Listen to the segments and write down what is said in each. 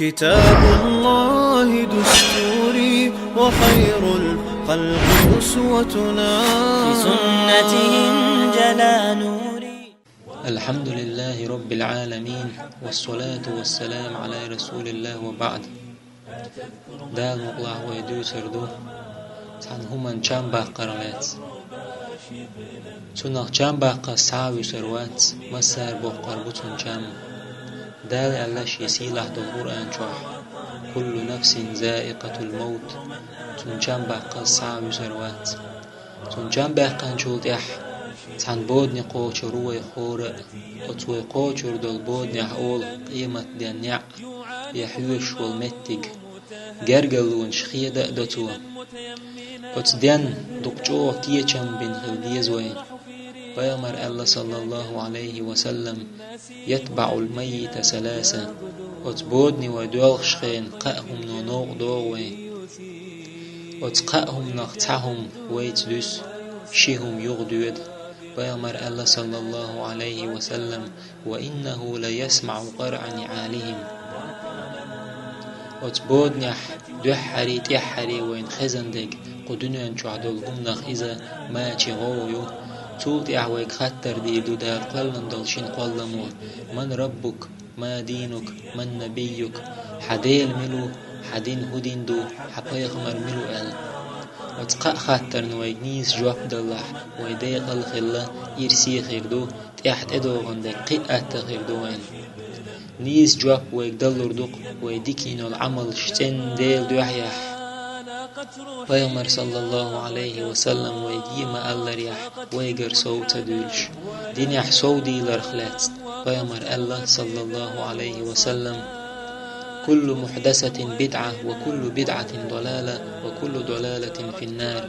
كتاب الله دستوري وخير الخلق أسوتنا، في سنته جلا نوري. الحمد لله رب العالمين، والصلاة والسلام على رسول الله وبعد. دال مقلع ويدو سردو تان همان چامبا قرالات تناق چامبا قصاوي سروات مسار بو قربتون چام. دال ألاش يسيلح دو القرآن شوح كل نفس زائقة الموت. تن چامبا قصاوي سروات تن چامبا قنشول تيح تان بودني قوش روي خورق وتوي قوشر دول بودني حول قيمة دنيع يحوش والمتق جرجلون شخية دقدتوا وتدين دقجوه تيچم بن خلديز وين. ويامر الله صلى الله عليه وسلم يتبع الميت ثلاثة وتبودني ودوغ شخين قأهم نونوغ دوغوين وتقأهم نقطعهم ويتدوس شيهم يغدود. ويامر الله صلى الله عليه وسلم وإنه ليسمع قرع نعالهم وتبودنح دحري تحري وين خزندق قدنيان شعدلهم نخ إذا ما تغويو تولت أعويك خطر ديدو دار قلن دلشين قلمو من ربك ما دينك من نبيك حديل ملو حدين هدين دو حقيق مرملو أل وتقع خطر نويك نيس جواب دلح ويديق الخلة يرسي خيردو تحت ادو غندق قئة خيردو وين نيس جواب ويك دلور دوق ويديكينو العمل شتن ديل دوحيح. ويغمر صلى الله عليه وسلم ويديما الله ريح ويقر صوت دولش دين يح صودي لرخلات. ويغمر الله صلى الله عليه وسلم كل محدثة بدعة وكل بدعة ضلالة وكل ضلالة في النار.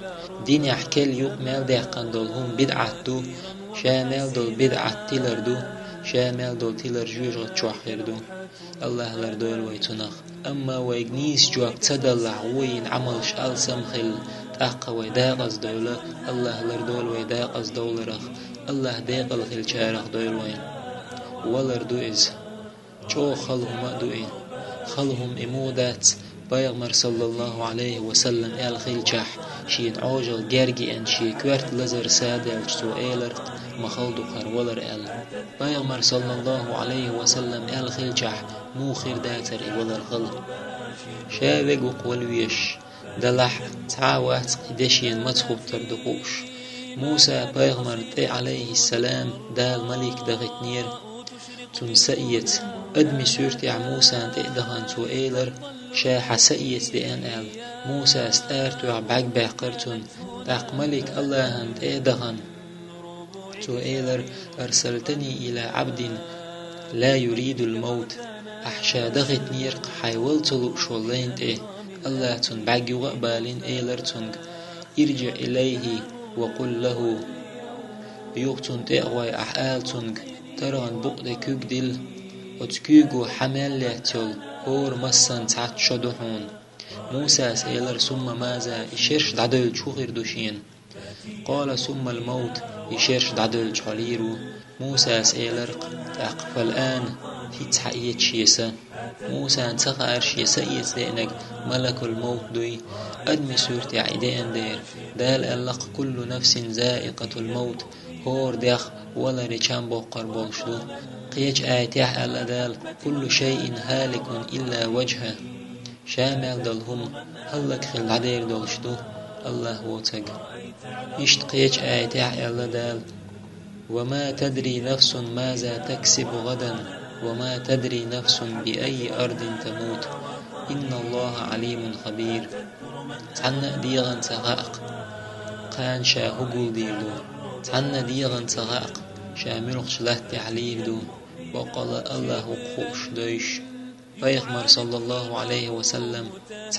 دين يحكي يوق مال ديقان دولهم بدعة دو شامل دول بدعة تيلر دو شامل دول تيلر جوج غتشوحير دو الله لردول ويتنخ. أما ويجنيس جواب تدلع وين عملش ألسمخل تأقى ويداقز دولة الله لردول ويداقز دولرخ الله داقل خل شارخ دول وين ولردو إز شو خلهم مأدوئين خلهم إمودات. بيغمر صلى الله عليه وسلم آل خيل شح شين عوجل جرجي أن شي كوارت لزر سادل شتو إيلر مخلدو خرولر آل. بيغمر صلى الله عليه وسلم آل خيل شح مو خير داتر إولر خل شاوق وقولويش دلح تعاوات قدشين مدخب تردقوش. موسى بيغمر عليه السلام دال ملك دغت نير تنسئيت أدمي سورتي ع موسى تقدهن تو إيلر شاح سئيت ديان آل. موسى استارتو عباق باقرتون تاق ملك الله هن تقدهن تو إيلر أرسلتني إلى عبد لا يريد الموت أحشا دغت نيرق حيولتلو شولين تي الله تن باقي وقبالين إيلر تنق ارجع إليه وقل له بيوقتن تقوي أحقال تنق تران بقد كوك دل وتكوكو حمال لاتيول هور مسان تعت شدوحون. موسى سيلر ثم ماذا يشيرش دعدل شوغير دوشين قال ثم الموت يشيرش دعدل شاليرو. موسى سيلر تأقف الآن في تحقية شيسا. موسى انتقى شيسا يتدينك ملك الموت دوي أدمي سورتي عيدين دير دال ألق كل نفس زائقة الموت هور ديخ ولا ريشان بوقر بوشدو قيج آيتيح الأدال كل شيء هالك إلا وجهه شامل دلهم هلك خل عدير دلشدو الله وتق إشت قيج آيتيح الأدال وما تدري نفس ماذا تكسب غدا وما تدري نفس بأي أرض تموت إن الله عليم خبير. تعنا ديغن تغاق قان شاهقو ديردو تعنا ديغن تغاق شاملق شلات تعليل دو وقال الله قوش دوش. بيغمر صلى الله عليه وسلم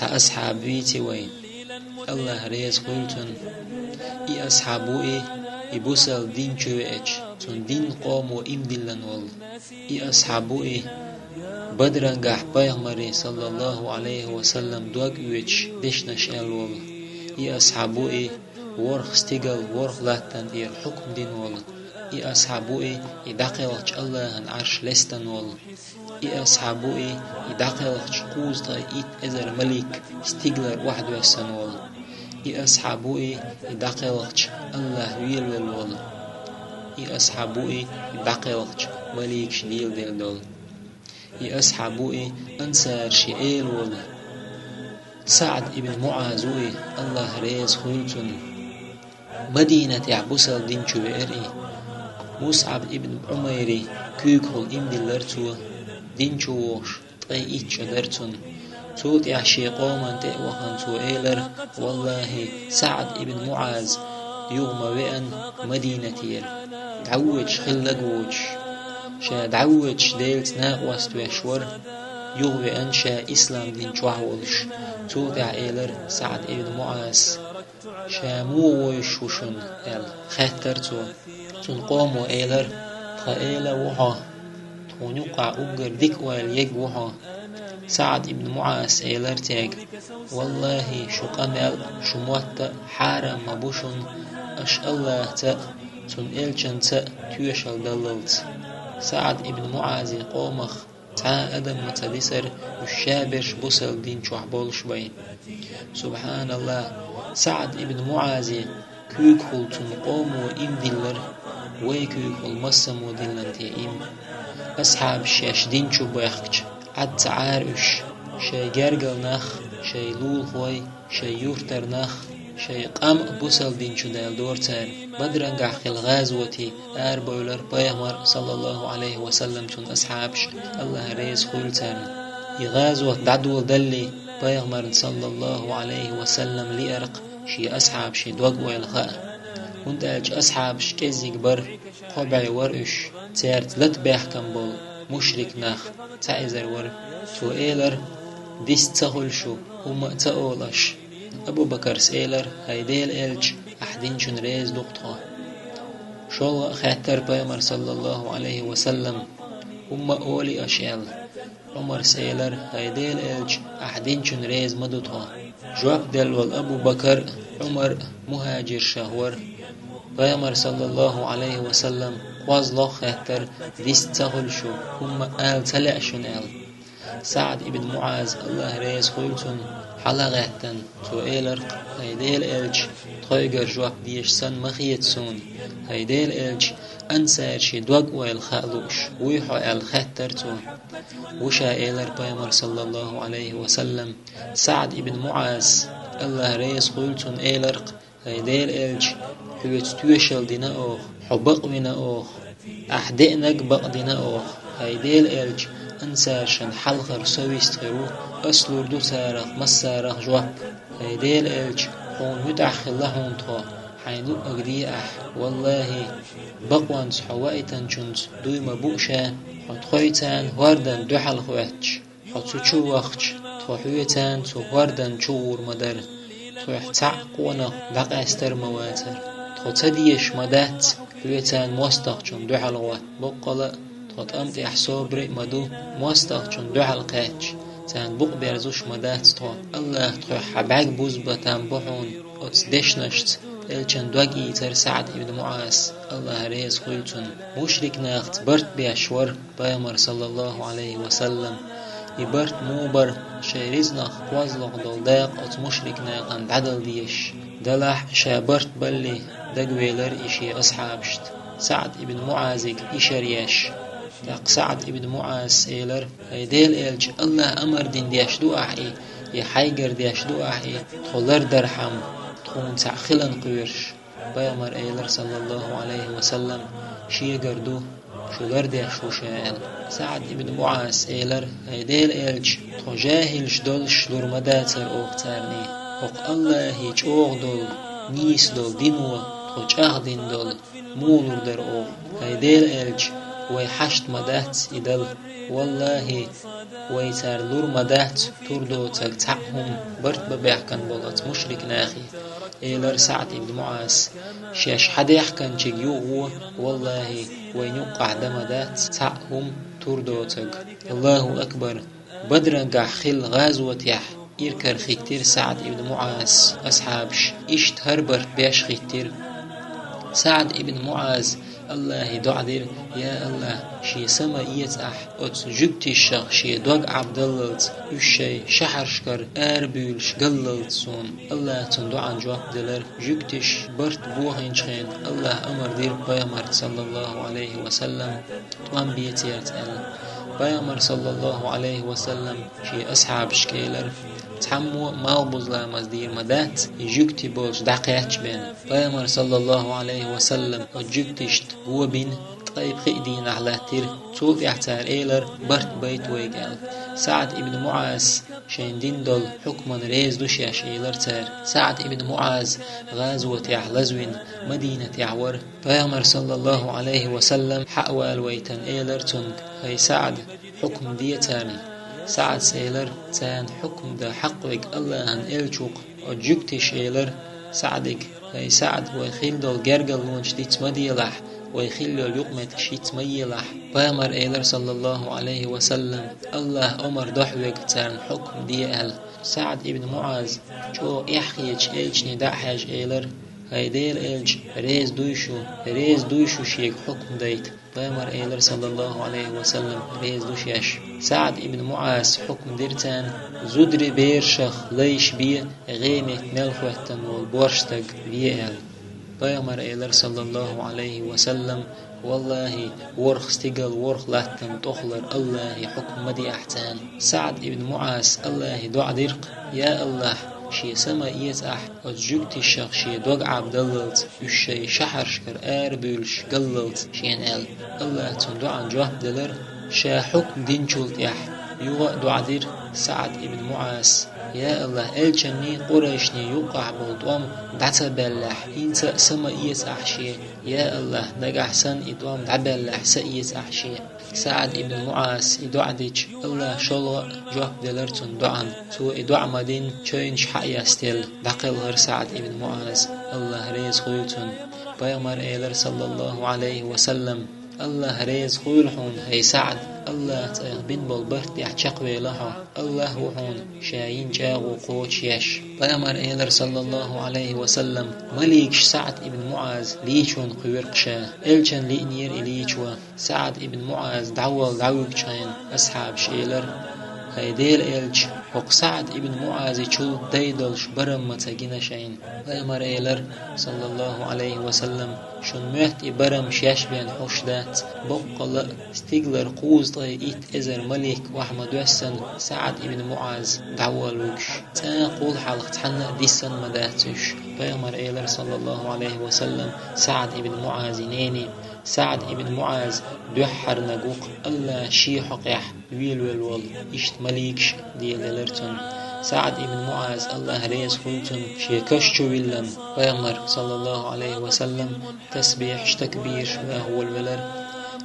أصحاب بيتي وين الله ريز قلتن إي أصحابو إيه يبوسل دين شوئج تن دين قوم وإم دلن وال إي أصحابو إيه بدرنجح بيغمر صلى الله عليه وسلم دوغ ويج دشنا شال وال إي أصحابو إيه ورخ استيقل ورخ لاتن إير حكم دين وال إي أصحابو إيه يدقلش الله عن عرش لستن وال أصحابه يدقلق قوز طي إزر ملك استقلر واحد وسنول أصحابه يدقلق الله ويل والول أصحابه يدقلق ملك شديل دل دول أصحابه أنصار شئيل وول سعد ابن معاذ الله ريز خلتن مدينة يعبسل دين شوئري مصعب ابن عميري كيكول إمدلرتو دين شووش طي شدرتن توت يعشي قوما تأوخن سوئيلر والله سعد ابن معاذ يغمى وأن مدينة ير دعوج خلقوج شا دعوج ديلت ناقوست وشور يغوي أنشا إسلام دين شوحولش توت يعيلر سعد ابن معاذ شامو ويشوشن خاترتو تنقومو إيلر خائلة وحا تونيقع أقر ديك واليق وحا سعد ابن معاذ إيلر تاج والله شو قمل شو موت حارم مبوشن أش الله تا تن إلشن تا تيوشل دللت سعد ابن معاذ قومخ تا أدم متدسر الشابرش بوصل دين شوحبولش بين سبحان الله سعد ابن معاذ كيكول تنقومو إم دلر ويكيكول مصمو دلن تيم أصحاب الشاش دين شو بيخكش عد تعارش شي جرجل نخ شي لول خوي شي يورتر نخ شي قام بوصل دين شو دال دورتان بدرنجع خل غازوتي بولر بيهمر صلى الله عليه وسلم تن أصحابش الله ريز خلتان يغازوت دعدو دلي بيهمر صلى الله عليه وسلم لأرق شي أصحاب شي دوق ويلخاء وانت أج أصحاب شكيزي كبر قبعي ورقش تيارت لتباح كمبول مشرك ناخ تعيزر ور تو إيلر ديس تغلشو وما تأولش أبو بكر سيلر هيديل إلج أحدين شن ريز دقطها شو خاتر بيمر صلى الله عليه وسلم وما أولي أشيال عمر سيلر هيديل إلج أحدين شن ريز مدوتها جواب دل والأبو بكر عمر مهاجر شهور بيمر صلى الله عليه وسلم وازلو خاتر ديس تغلشو هم آل تلعشن آل سعد ابن معاذ الله ريز خلتن حلقاتن تو إيلر هيديل إلج طيقر جواب ديش سن مخيت سون هيديل إلج أنسار شي دوق ويل خالوش ويحو آل خاترتو وشا إيلر بيمر صلى الله عليه وسلم سعد ابن معاذ الله ريز خلتن إيلر هيديل إلج حويت توشل دينا أوخ حبق وينا أوخ أحدئنك بق دينا أوخ هيديل إلج أنساشن حلقر سويستغرو أسلور دو سارخ مسارخ جواب هيديل إلج حون متعخ اللهون طا حينو أقدي والله بقوان سحوائتان جنت دوي مبوشا حط خويتان واردن دو حل خواتش حط سوچو وقتش تحويتان تو واردن چور مدر تحتع قونا دق استر مواتر تديش مدات حويتان موستقشن دو حلوات بقلا تأمت إحصابري مدو موستقشن دو حلقاتش تان بق بيرزوش مدات تو الله تروح حباك بوز بتان بحون أتدش نشت الچن دوغي تر سعد ابن معاذ الله ريز خلتن مشرك ناخت برت بيشور بيمر صلى الله عليه وسلم يبرت موبر شيريزنخ وازلق دلداق أت مشرك ناقن عدل ديش دلح شابرت بلي دقويلر إشي أصحابشت سعد ابن معاذ إشرياش داق سعد ابن معاذ إيلر هيديل إلج الله أمر دين ديش دو أحي يحيقر ديش دو أحي تخلر درحم تخون تعخلا قويرش بيامر إيلر صلى الله عليه وسلم شي قردو شولر ديش وشاعل سعد ابن معاذ إيلر هيديل إلج تخجاهلش دولش لرمداتر أوختارني حق الله هيج أوغ دول نيس دول دينو تخجاه دين دول مولور در أوغ هيديل إلج ويحشت مدات إدل والله ويتار لور مدات تردو تقطعهم برد ببيحكن بولت مشرك ناخي إيلر سعد ابن معاذ شاش حد يحكن جيوغو والله وينقع دمدات تعهم تردو تق الله أكبر بدرنقع خل غازوة يح إركر خيتير سعد ابن معاذ أصحابش إشت هربر بيش خيتير سعد ابن معاذ الله دعدير يا الله شي سما يتأح أت جبتي الشغ شي دوغ عبد الله الشي شحرشكر أربيلش قللت سون الله تندعا جواب دلر جبتش برت بوهين شين الله أمر دير بيامر صلى الله عليه وسلم توان بيتيرت بيامر صلى الله عليه وسلم شي أصحاب شكيلر تحمو ما بوزلا مزدير مدات يجوكتي بوش دقياتش بين بيامر صلى الله عليه وسلم وجوكتشت هو بين طيب خيدين على تير توف يحتار إيلر برت بيت ويقال سعد ابن معاذ شين دين دول حكما ريز دوش ياشيلر تار سعد ابن معاذ غازوة يحلزوين مدينة يعور بيامر صلى الله عليه وسلم حقوال ويتن إيلر تنك هاي سعد حكم ديتان سعد سيلر تان حكم دا حقوك الله هن إلشوق وجوكتش إيلر سعدك هاي سعد ويخيل دول جرقل ونش ديت مديلح ويخيل اليقمت شيت ميلح بامر إيلر صلى الله عليه وسلم الله أمر دحوك تان حكم ديال سعد ابن معاذ شو يحكيش إلش ندحج إيلر هيديل إلج ريز دويشو شيك حكم ديت بامر إيلر صلى الله عليه وسلم ريز دوشيش سعد ابن معاذ حكم ديرتان زدري بيرشخ ليش بيه غيمت ملخوتن والبورشتق بيئل بامر إيلر صلى الله عليه وسلم والله ورخ استقل ورخ لاتن تخلر الله حكم مدي أحتان سعد ابن معاذ الله دعا درق يا الله شي سما يتأح وجوكتي الشخ شي دوغ عبد اللت الشي شحرشكر أربيلش قللت شين الله تندعا جواب دلر شا حكم دين شلت يح يوغا دعا دير سعد ابن معاذ يا الله الجني قريشني يوقع بالدوام دعتا بلح انت سما يتأح شي يا الله دقع سن ادوام دعبلح سيتأح شي سعد ابن معاذ ادعا ديج الله شلغ جواب دلرتن دعان تو ادعا مدين چوينش حقيا ستيل دقل غير سعد ابن معاذ الله ريز خويتن بيامر إيلر صلى الله عليه وسلم الله ريز خويلحون هي سعد الله تغبين بالبرت يحشقوي لها الله وحون شاين جاغو قوش يش بيامر إيلر صلى الله عليه وسلم مليكش سعد ابن معاذ ليشون قويرقشا إلشان لإنير إليشوا سعد ابن معاذ دعوال دعوكشين أصحاب شيلر هيديل إلج حق سعد ابن معاذ چول ديدلش برم متاقين شين بيامر إيلر صلى الله عليه وسلم شون مهت برم شاش بين حشدات بقل استيقلر قوز طي إيت إزر ملك وأحمد وحسن سعد ابن معاذ دعوالوكش تاقول حلق تحنق ديسن مداتش بيامر إيلر صلى الله عليه وسلم سعد ابن معاذ نيني سعد ابن معاذ دوحر نقوق الله شي حقيح ويل إشت مليكش دي للرتن سعد ابن معاذ الله ريز خلتن شي كشتو ويلن بيامر صلى الله عليه وسلم تسبيح تكبير وهو الولر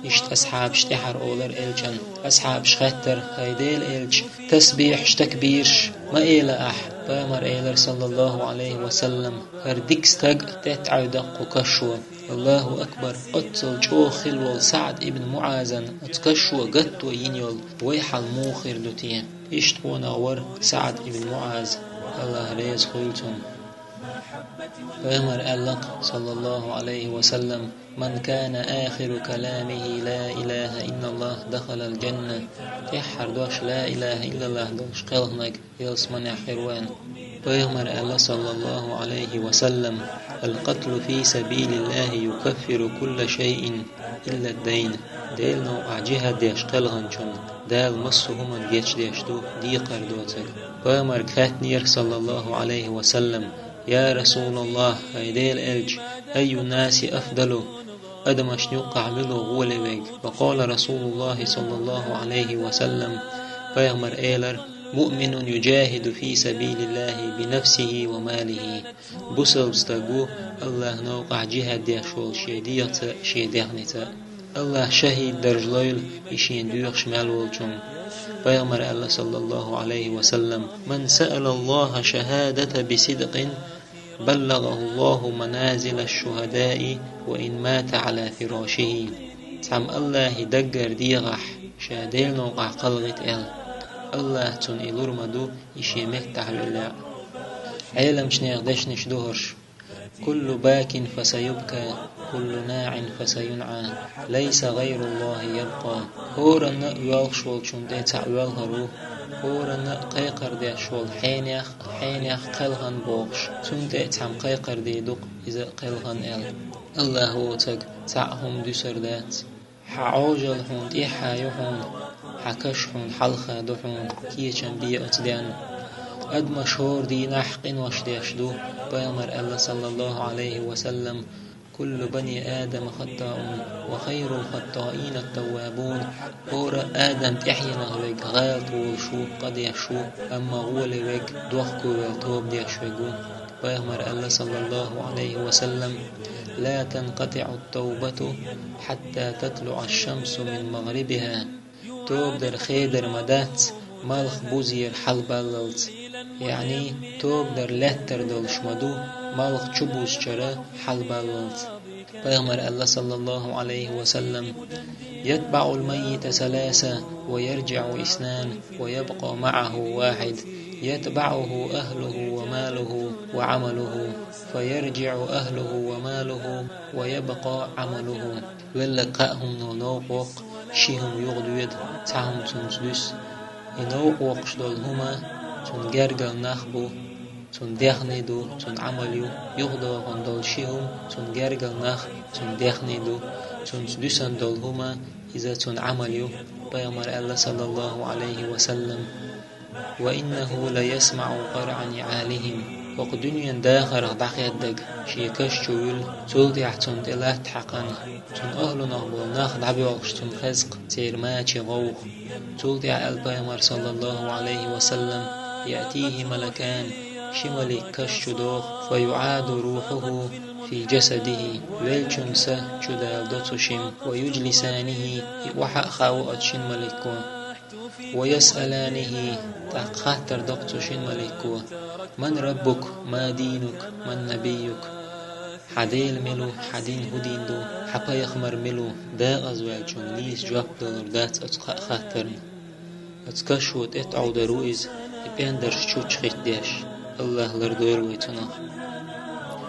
إشت أصحاب شتحر أولر إلجن أصحاب شختر هيديل إلج تسبيح تكبير ما إيلا أح بيامر إيلر صلى الله عليه وسلم هردكستق تتعودق وكشو الله أكبر أتصل جو خلول سعد ابن معاذ أتكشو قد وينيول ويحل موخر دوتين إشتقونا ور سعد ابن معاذ الله ريز خلتن بيامر ألق صلى الله عليه وسلم من كان آخر كلامه لا إله إلا الله دخل الجنة يحر دوش لا إله إلا الله دوش قلنك يلسمن حروان بيامر الله صلى الله عليه وسلم القتل في سبيل الله يكفر كل شيء إلا الدين ديل نوع جهة ديش قلغنشن دال مصهم ديش ديشتو دي قردوتك بيامر كاتنير صلى الله عليه وسلم يا رسول الله هيديل إلج أي الناس أفضل أدمش نقعمله غولبك فقال رسول الله صلى الله عليه وسلم بيغمر إيلر مؤمن يجاهد في سبيل الله بنفسه وماله بسل استقو الله نوقع جهاد ديشول شيديغنتا الله شهيد درجليل إشين ديوغ شمال والجم بيغمر الله صلى الله عليه وسلم من سأل الله شهادة بصدق بلغه الله منازل الشهداء وإن مات على فراشه تعم الله دقر ديغح شاديل نوقع قلغت الله تن إلور مدو إشيمك تحويلا عيلم شنيغ دشنش دهرش كل باك فسيبكى، كل ناع فسينعى، ليس غير الله يبقى. هورن يالشول شون تعوالهرو، هورن قيقر دي شول حينيخ قلغن بوغش، سون تعم قيقر دي دوق إذا قلغن الله هو تعهم دسر دات، حعوجل هون إيحا يحون، حكش هون حلخة دحون، كيشن بيئت ديان. أد مشهور دي نحقن وشديشدو بيامر الله صلى الله عليه وسلم: كل بني آدم خطاؤون وخير الخطائين التوابون. اور آدم تحينا ويك غالط وشو قد يشو، أما غول ويك دوخكو والتوب ديشوغو. بيامر الله صلى الله عليه وسلم: لا تنقطع التوبة حتى تطلع الشمس من مغربها. توب در خيدر مدات مالخ بوزير حل بللت، يعني توب در لتر دولش مدو مالخ چبوز چرا حل بللت. بيغمر الله صلى الله عليه وسلم: يتبع الميت ثلاثة ويرجع اثنان ويبقى معه واحد، يتبعه أهله وماله وعمله، فيرجع أهله وماله ويبقى عمله. ولقاهم نوقوق شيهم يغدويد تعهم تنسدس ينوقوق شدولهما تنجرجل نخبو تندخندو تنعمليو يغدو غندول شيهم تنجرجل نخ تندخندو تنسدسن دولهما إذا تنعمليو. بيامر الله صلى الله عليه وسلم: وإنه ليسمع قرع نعالهم. وقدنيا داخر دقيدق شيكش جول تولد يحتون تلات حقن تون أهل نغبو ناخد عبيوغش تون خزق تير ماتي غوغ. تولد البيامر صلى الله عليه وسلم: يأتيه ملكان شمالي كش دوغ فيعاد روحه في جسده ويلشنسا شدال دوتشم ويجلسانه وحق خاوأتشن ملكو ويسألانه تقاتر دقتشن ملكو: من ربك؟ ما دينك؟ من نبيك؟ حديل ملو حدين هدين دو حقا يخمر ملو دا أزواجون نيس جواب دولر دات أتقاء خاترن أتكشوت اتعو درويز إبين درش شوش خيت ديش الله لردور ويتنخ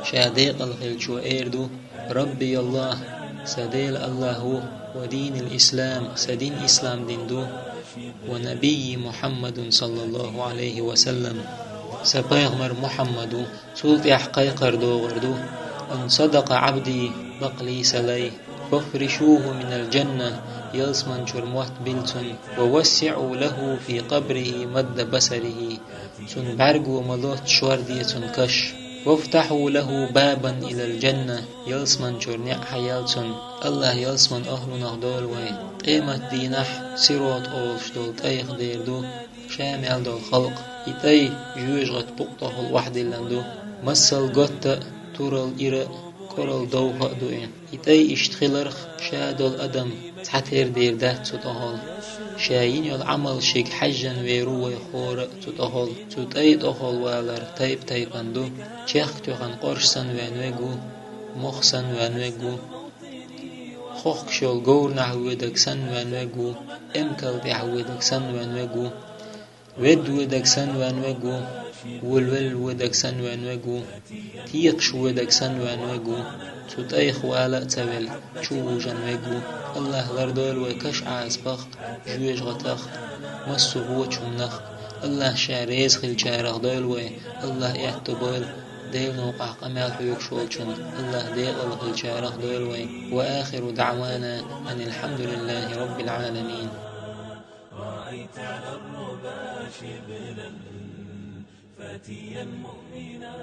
شاديق الخيل شو ايردو ربي الله سديل الله ودين الإسلام سدين إسلام دين دو ونبي محمد صلى الله عليه وسلم سبيغمر محمد سولت يحقيقر دو غردو أن صدق عبدي بقلي سلي فافرشوه من الجنة يلسمن شرموت بلتن ووسعوا له في قبره مد بصره سن برغو ملوت شوردية كش وافتحوا له بابا إلى الجنة يلسمن شرنع حيالتن الله يلسمن أهل نهدول وي قيمة دينح سيروت أولش دول تايخ ديردو شامل دول خلق إتاي جوجغت بقطه الوحد اللندو مسل قط تورل إرق كورل دوغة دوين إتاي اشتخلرخ شادول أدم تحتير دير دات تتهول شاين يول عمل شيك حجن ويرو ويخور تتهول تتاي تهول والر تايباندو چيخ تيخن قرشسن وانوغو مخسن وانوغو خوخ شول غور نحويدك سن وانوغو امكال بيحويدك سن وانوغو ود ودك سن وانوغو ولول ودك سن وانوغو تيقش ودك سن وانوغو تتاي خوالا تول شو جنوغو الله لردول وكش عاسبخ جويش غتخ مسو هو شمنخ الله شاريز خل شارخ دول وي الله يحتبول ديل نوقع قمال حيوك شولشن الله ديل خل شارخ دول وي وآخر دعوانا أن الحمد لله رب العالمين. رأيت على الربا شبلا فتيا مؤمنا